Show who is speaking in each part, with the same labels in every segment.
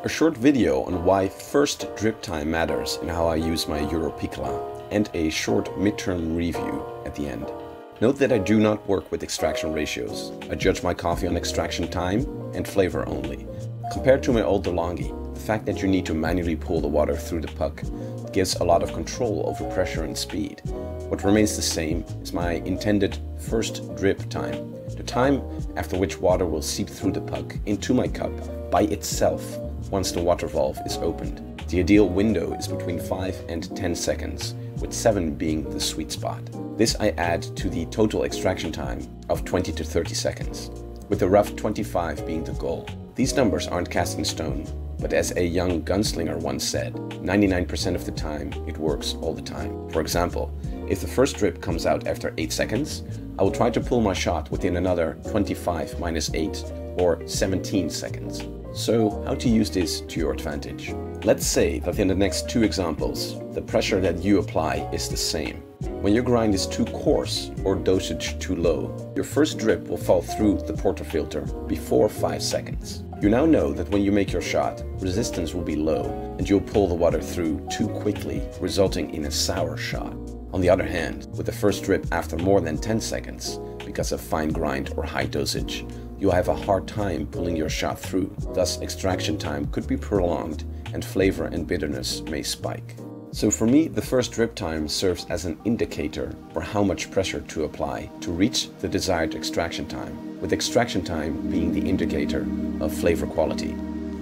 Speaker 1: A short video on why first drip time matters and how I use my Europiccola, and a short midterm review at the end. Note that I do not work with extraction ratios. I judge my coffee on extraction time and flavor only. Compared to my old DeLonghi, the fact that you need to manually pull the water through the puck gives a lot of control over pressure and speed. What remains the same is my intended first drip time, the time after which water will seep through the puck into my cup by itself once the water valve is opened. The ideal window is between 5 and 10 seconds, with 7 being the sweet spot. This I add to the total extraction time of 20 to 30 seconds, with a rough 25 being the goal. These numbers aren't cast in stone, but as a young gunslinger once said, 99% of the time it works all the time. For example, if the first drip comes out after 8 seconds, I will try to pull my shot within another 25 minus 8 or 17 seconds. So how to use this to your advantage? Let's say that in the next 2 examples, the pressure that you apply is the same. When your grind is too coarse or dosage too low, your first drip will fall through the portafilter before 5 seconds. You now know that when you make your shot, resistance will be low and you'll pull the water through too quickly, resulting in a sour shot. On the other hand, with the first drip after more than 10 seconds, because of fine grind or high dosage, you'll have a hard time pulling your shot through. Thus, extraction time could be prolonged and flavor and bitterness may spike. So for me, the first drip time serves as an indicator for how much pressure to apply to reach the desired extraction time, with extraction time being the indicator of flavor quality.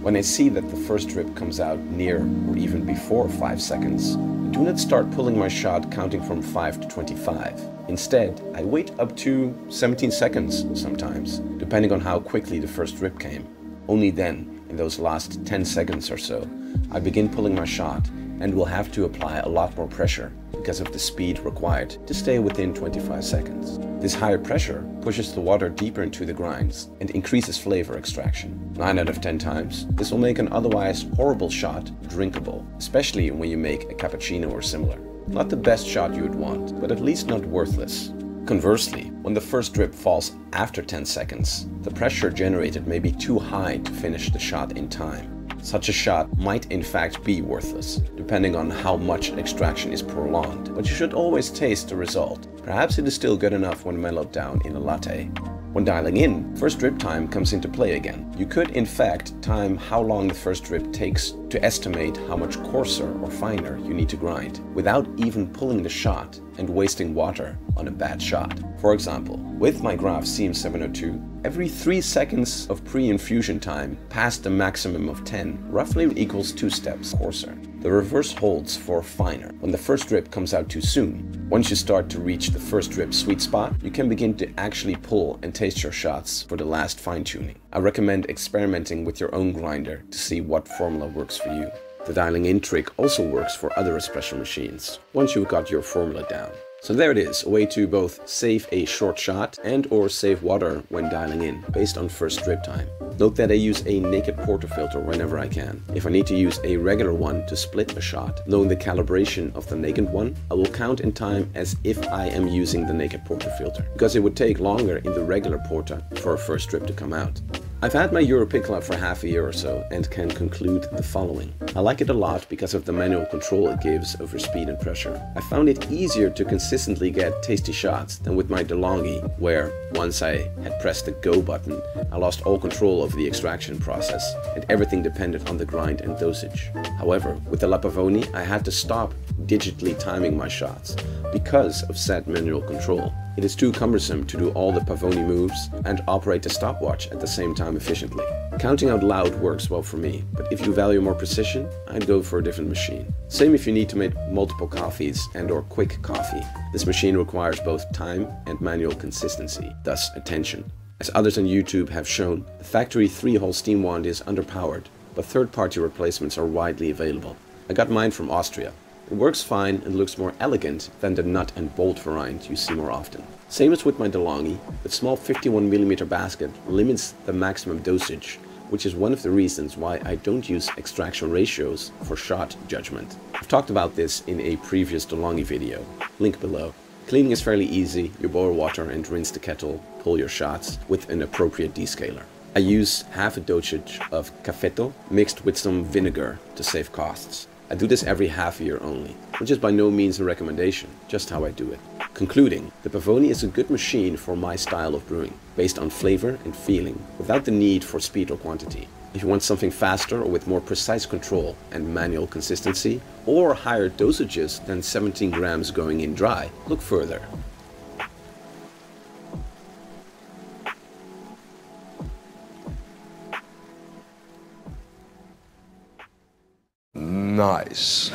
Speaker 1: When I see that the first drip comes out near or even before 5 seconds, I do not start pulling my shot counting from 5 to 25. Instead, I wait up to 17 seconds sometimes, depending on how quickly the first drip came. Only then, in those last 10 seconds or so, I begin pulling my shot and will have to apply a lot more pressure because of the speed required to stay within 25 seconds. This higher pressure pushes the water deeper into the grinds and increases flavor extraction. 9 out of 10 times, this will make an otherwise horrible shot drinkable, especially when you make a cappuccino or similar. Not the best shot you would want, but at least not worthless. Conversely, when the first drip falls after 10 seconds, the pressure generated may be too high to finish the shot in time. Such a shot might in fact be worthless, depending on how much extraction is prolonged, but you should always taste the result. Perhaps it is still good enough when mellowed down in a latte. When dialing in, first drip time comes into play again. You could in fact time how long the first drip takes to estimate how much coarser or finer you need to grind, without even pulling the shot and wasting water on a bad shot. For example, with my graph CM702, every 3 seconds of pre-infusion time past the maximum of 10 roughly equals 2 steps coarser. The reverse holds for finer. When the first drip comes out too soon, once you start to reach the first drip sweet spot, you can begin to actually pull and taste your shots for the last fine-tuning. I recommend experimenting with your own grinder to see what formula works for you. The dialing in trick also works for other espresso machines, once you've got your formula down. So there it is, a way to both save a short shot and or save water when dialing in, based on first drip time. Note that I use a naked portafilter whenever I can. If I need to use a regular one to split a shot, knowing the calibration of the naked one, I will count in time as if I am using the naked portafilter, because it would take longer in the regular porta for a first drip to come out. I've had my Europiccola for half a year or so and can conclude the following. I like it a lot because of the manual control it gives over speed and pressure. I found it easier to consistently get tasty shots than with my DeLonghi, where once I had pressed the go button, I lost all control over the extraction process and everything depended on the grind and dosage. However, with the La Pavoni, I had to stop digitally timing my shots because of said manual control. It is too cumbersome to do all the Pavoni moves and operate the stopwatch at the same time efficiently. Counting out loud works well for me, but if you value more precision, I'd go for a different machine. Same if you need to make multiple coffees and or quick coffee. This machine requires both time and manual consistency, thus attention. As others on YouTube have shown, the factory 3-hole steam wand is underpowered, but third-party replacements are widely available. I got mine from Austria. It works fine and looks more elegant than the nut and bolt variant you see more often. Same as with my DeLonghi, the small 51mm basket limits the maximum dosage, which is one of the reasons why I don't use extraction ratios for shot judgment. I've talked about this in a previous DeLonghi video, link below. Cleaning is fairly easy. You boil water and rinse the kettle, pull your shots with an appropriate descaler. I use half a dosage of cafeto mixed with some vinegar to save costs. I do this every half year only, which is by no means a recommendation, just how I do it. Concluding, the Pavoni is a good machine for my style of brewing, based on flavor and feeling, without the need for speed or quantity. If you want something faster or with more precise control and manual consistency, or higher dosages than 17 grams going in dry, look further.
Speaker 2: Nice.